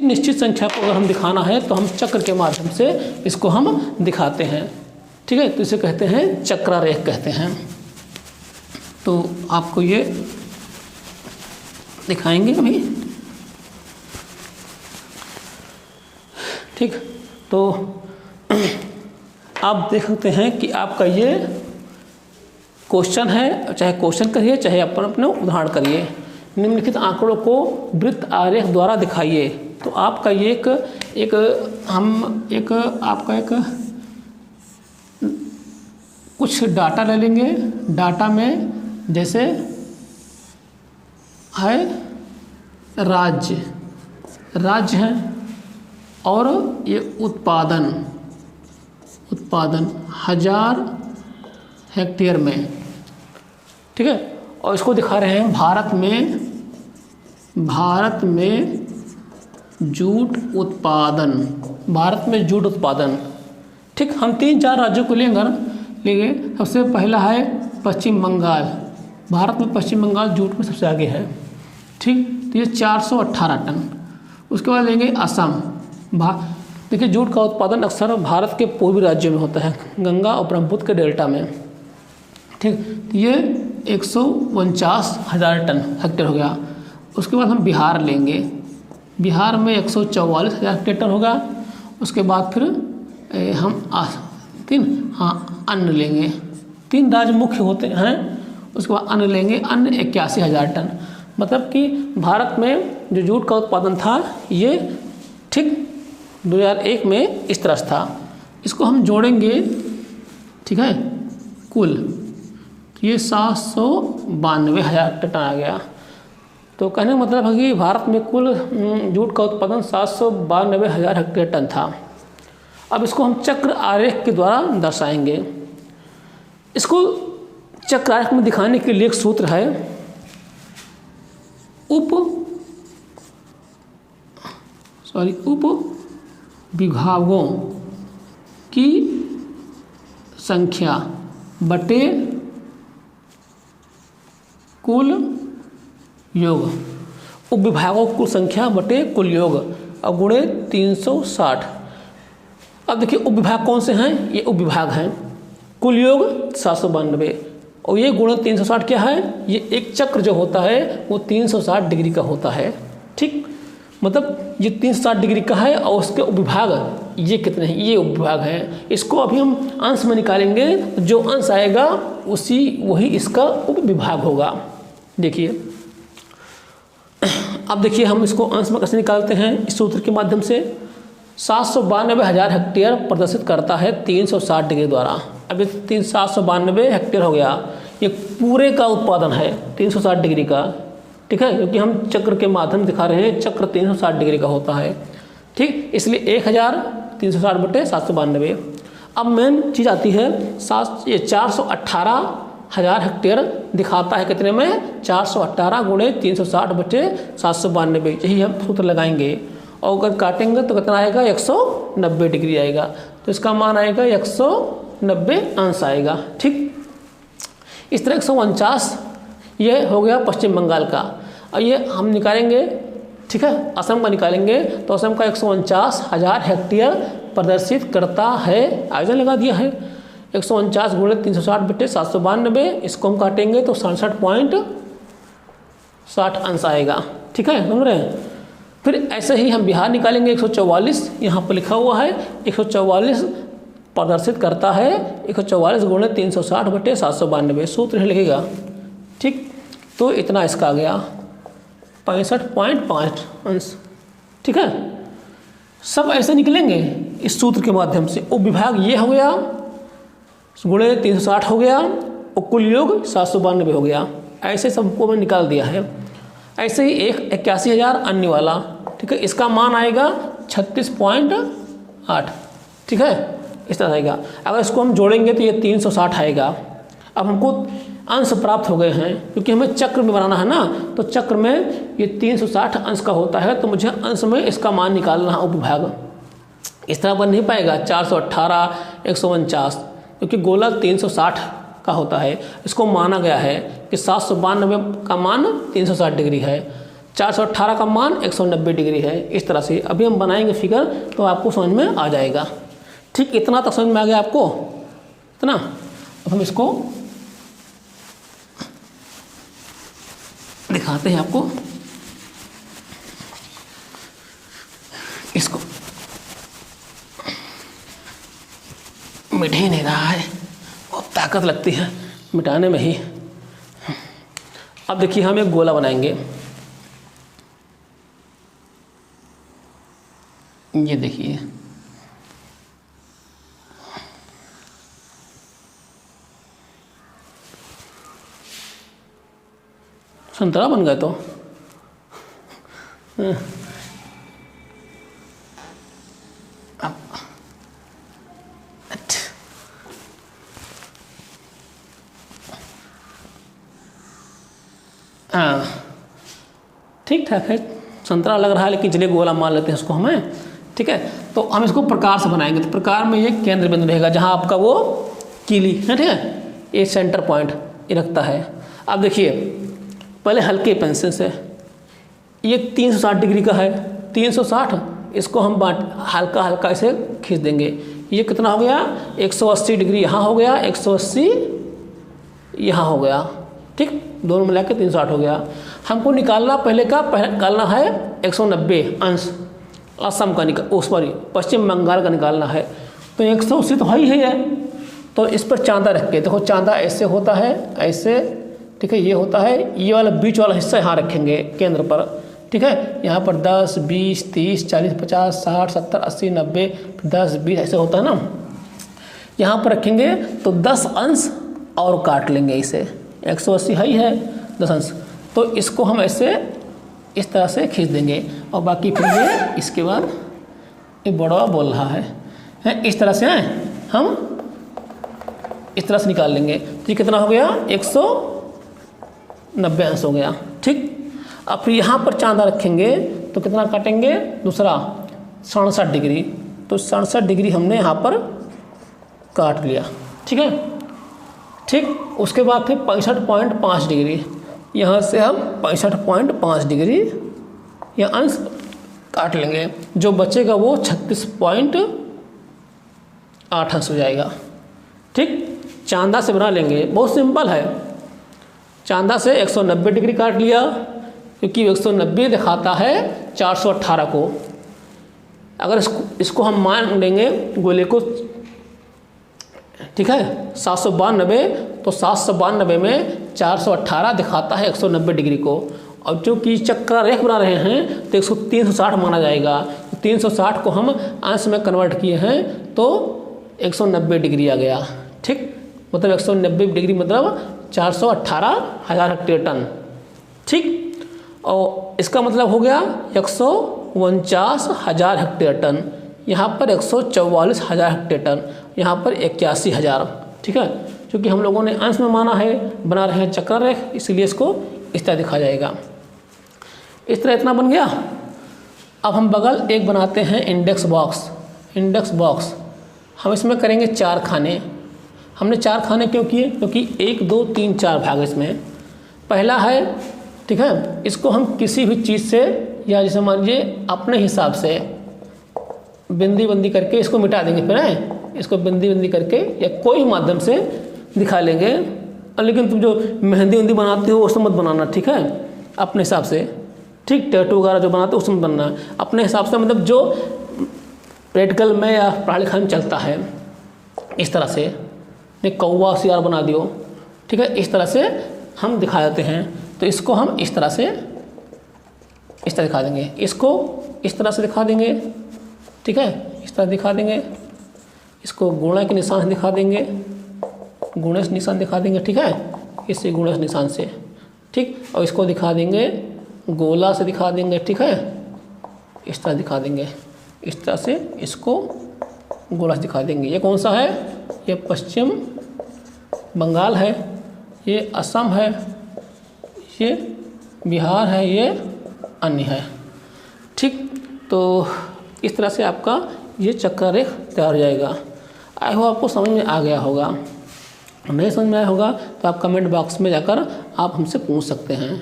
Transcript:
निश्चित संख्या को अगर हम दिखाना है तो हम चक्र के माध्यम से इसको हम दिखाते हैं, ठीक है। तो इसे कहते हैं चक्रारेख कहते हैं। तो आपको ये दिखाएंगे अभी, ठीक। तो आप देख सकते हैं कि आपका ये क्वेश्चन है, चाहे क्वेश्चन करिए चाहे अपन अपने उदाहरण करिए। निम्नलिखित आंकड़ों को वृत्त आरेख द्वारा दिखाइए। तो आपका ये एक कुछ डाटा ले लेंगे। डाटा में जैसे है राज्य है, और ये उत्पादन 1000 हेक्टेयर में, ठीक है। और इसको दिखा रहे हैं भारत में जूट उत्पादन, ठीक। हम 3-4 राज्यों को लेंगे। सबसे पहला है पश्चिम बंगाल। भारत में पश्चिम बंगाल जूट में सबसे आगे है, ठीक। तो ये 418 टन। उसके बाद लेंगे असम। देखिए जूट का उत्पादन अक्सर भारत के पूर्वी राज्यों में होता है, गंगा और ब्रह्मपुत्र के डेल्टा में, ठीक। तो ये 149,000 टन हेक्टेयर हो गया। उसके बाद हम बिहार लेंगे। बिहार में 144,000 हेक्टेयर होगा। उसके बाद फिर हम अन्न लेंगे। 3 राज्य मुख्य होते हैं। उसके बाद अन्न लेंगे, अन्न 81,000 टन। मतलब कि भारत में जो जूट का उत्पादन था ये ठीक 2001 में इस तरह था। इसको हम जोड़ेंगे, ठीक है, कुल ये 792,000 टन आ गया। तो कहने का मतलब है कि भारत में कुल जूट का उत्पादन 792,000 हेक्टेयर टन था। अब इसको हम चक्र आरेख के द्वारा दर्शाएंगे। इसको चक्र आरेख में दिखाने के लिए एक सूत्र है, उप विभागों की संख्या बटे कुल योग। उप विभागों की कुल संख्या बटे कुल योग और गुणे 360। अब देखिए उप विभाग कौन से हैं, ये उप विभाग हैं। कुल योग 792 और ये गुणे 360 क्या है, ये एक चक्र जो होता है वो 360 डिग्री का होता है, ठीक। मतलब ये 360 डिग्री का है और उसके उपविभाग ये कितने हैं, ये उपविभाग हैं। इसको अभी हम अंश में निकालेंगे, जो अंश आएगा वही इसका उपविभाग होगा। देखिए अब देखिए हम इसको अंश में कैसे निकालते हैं, इस सूत्र के माध्यम से। 792,000 हेक्टेयर प्रदर्शित करता है 360 डिग्री द्वारा। अब ये 792 हेक्टेयर हो गया, ये पूरे का उत्पादन है 360 डिग्री का, ठीक है, क्योंकि हम चक्र के माध्यम दिखा रहे हैं। चक्र 360 डिग्री का होता है, ठीक। इसलिए 1360 बटे 792। अब मेन चीज़ आती है, ये 418,000 हेक्टेयर दिखाता है कितने में, 418 गुणे 360 बटे 792। यही हम सूत्र लगाएंगे और अगर काटेंगे तो कितना आएगा, 190 डिग्री आएगा। तो इसका मान आएगा 190 अंश आएगा, ठीक। इस तरह 149 ये हो गया पश्चिम बंगाल का। और ये हम निकालेंगे, ठीक है, असम का निकालेंगे तो असम का 149,000 हेक्टेयर प्रदर्शित करता है। आयोजन लगा दिया है 149 गुणे 360 बटे 792। इसको हम काटेंगे तो 67.60 अंश आएगा, ठीक है, समझ रहे हैं। फिर ऐसे ही हम बिहार निकालेंगे 144, यहाँ पर लिखा हुआ है 144 प्रदर्शित करता है 144 गुणे 360 बटे 792। सूत्र लिखेगा, ठीक। तो इतना इसका आ गया 65.5 अंश, ठीक है। सब ऐसे निकलेंगे इस सूत्र के माध्यम से। उप विभाग ये हो गया गुणे 360 हो गया और कुल योग 792 हो गया। ऐसे सबको मैंने निकाल दिया है। ऐसे ही 81,000 अन्य वाला, ठीक है, इसका मान आएगा 36.8, ठीक है, इस तरह आएगा। अगर इसको हम जोड़ेंगे तो ये 360 आएगा। अब हमको अंश प्राप्त हो गए हैं, क्योंकि हमें चक्र में बनाना है ना, तो चक्र में ये 360 अंश का होता है, तो मुझे अंश में इसका मान निकालना है उपविभाग। इस तरह बन नहीं पाएगा 418 149, क्योंकि गोला 360 का होता है। इसको माना गया है कि 792 का मान 360 डिग्री है, 418 का मान 190 डिग्री है। इस तरह से अभी हम बनाएंगे फिगर तो आपको समझ में आ जाएगा। ठीक, इतना तक समझ में आ गया आपको, इतना। अब हम इसको दिखाते हैं आपको, इसको मिट ही नहीं रहा है, बहुत ताकत लगती है मिटाने में ही। अब देखिए हम एक गोला बनाएंगे, ये देखिए संतरा बन गया। तो अब हाँ ठीक ठाक है, संतरा लग रहा है, लेकिन चलिए गोला मान लेते हैं इसको हमें। ठीक है, तो हम इसको प्रकार से बनाएंगे। तो प्रकार में ये केंद्र बिंदु रहेगा जहाँ आपका वो कीली है, ठीक है, ये सेंटर पॉइंट ये रखता है। अब देखिए पहले हल्के पेंसिल से, ये 360 डिग्री का है, 360 इसको हम हल्का हल्का इसे खींच देंगे। ये कितना हो गया, 180 डिग्री यहाँ हो गया, 180 यहाँ हो गया। ठीक, दोनों मिला के 360 हो गया। हमको निकालना पहले निकालना है 190 अंश असम का पश्चिम बंगाल का निकालना है। तो 180 तो ही है, तो इस पर चांदा रख के देखो, चांदा ऐसे होता है, ऐसे, ठीक है, ये होता है, ये वाला बीच वाला हिस्सा यहाँ रखेंगे केंद्र पर। ठीक है, यहाँ पर 10 20 30 40 50 60 70 80 90 10 20 ऐसे होता है ना, यहाँ पर रखेंगे। तो 10 अंश और काट लेंगे इसे, 180 है 10 अंश, तो इसको हम ऐसे इस तरह से खींच देंगे। और बाकी फिर ये इसके बाद ये बड़ा बोल रहा है इस तरह से हम इस तरह से निकाल लेंगे। तो ये कितना हो गया, 190 अंश हो गया। ठीक, अब फिर यहाँ पर चांदा रखेंगे तो कितना काटेंगे, दूसरा 67 डिग्री। तो 67 डिग्री हमने यहाँ पर काट लिया। ठीक है, ठीक, उसके बाद फिर 65.5 डिग्री, यहाँ से हम 65.5 डिग्री यह अंश काट लेंगे। जो बचेगा वो 36.8 अंश हो जाएगा। ठीक, चांदा से बना लेंगे, बहुत सिंपल है। चांदा से 190 डिग्री काट लिया, क्योंकि 190 दिखाता है 418 को। अगर इसको हम मान लेंगे गोले को, ठीक है, 792, तो 792 में 418 दिखाता है 190 डिग्री को। और जो कि चक्र रेख बना रहे हैं तो 360 माना जाएगा। 360 को हम अंश में कन्वर्ट किए हैं तो 190 डिग्री आ गया। ठीक, मतलब 190 डिग्री मतलब 418,000 हेक्टेयर टन। ठीक, और इसका मतलब हो गया 149,000 हेक्टेयर टन, यहाँ पर 144,000 हेक्टेयर टन, यहाँ पर 81,000। ठीक है, क्योंकि हम लोगों ने अंश में माना है, बना रहे हैं चक्र रेख, इसलिए इसको इस तरह दिखा जाएगा। इस तरह इतना बन गया। अब हम बगल एक बनाते हैं इंडेक्स बॉक्स। इंडेक्स बॉक्स हम इसमें करेंगे 4 खाने। हमने 4 खाने क्यों किए, क्योंकि 1 2 3 4 भाग इसमें। पहला है, ठीक है, इसको हम किसी भी चीज़ से, या जैसे मान लीजिए अपने हिसाब से बिंदी बंदी करके इसको मिटा देंगे। फिर इसको बिंदी बंदी करके या कोई माध्यम से दिखा लेंगे। लेकिन तुम जो मेहंदी वंदी बनाते हो उसमें मत बनाना, ठीक है, अपने हिसाब से। ठीक, टैटू वगैरह जो बनाते हो उसमें बनना है अपने हिसाब से, मतलब जो प्रैक्टिकल में या पढ़ाई लिखाई में चलता है। इस तरह से नहीं कौवा सियार बना दियो, ठीक है, इस तरह से हम दिखा देते हैं। तो इसको हम इस तरह दिखा देंगे, इसको इस तरह से दिखा देंगे। ठीक है, इस तरह दिखा देंगे, इसको गुणा के निशान से दिखा देंगे, गुणज निशान दिखा देंगे। ठीक है, इसी गुणज निशान से। ठीक, और इसको दिखा देंगे गोला से दिखा देंगे। ठीक है, इस तरह दिखा देंगे, इस तरह से इसको गोला से दिखा देंगे। ये कौन सा है, ये पश्चिम बंगाल है, ये असम है, ये बिहार है, ये अन्य है। ठीक, तो इस तरह से आपका ये चक्र रेख तैयार हो जाएगा। आई होप आपको समझ में आ गया होगा। नहीं समझ में आया होगा तो आप कमेंट बॉक्स में जाकर आप हमसे पूछ सकते हैं।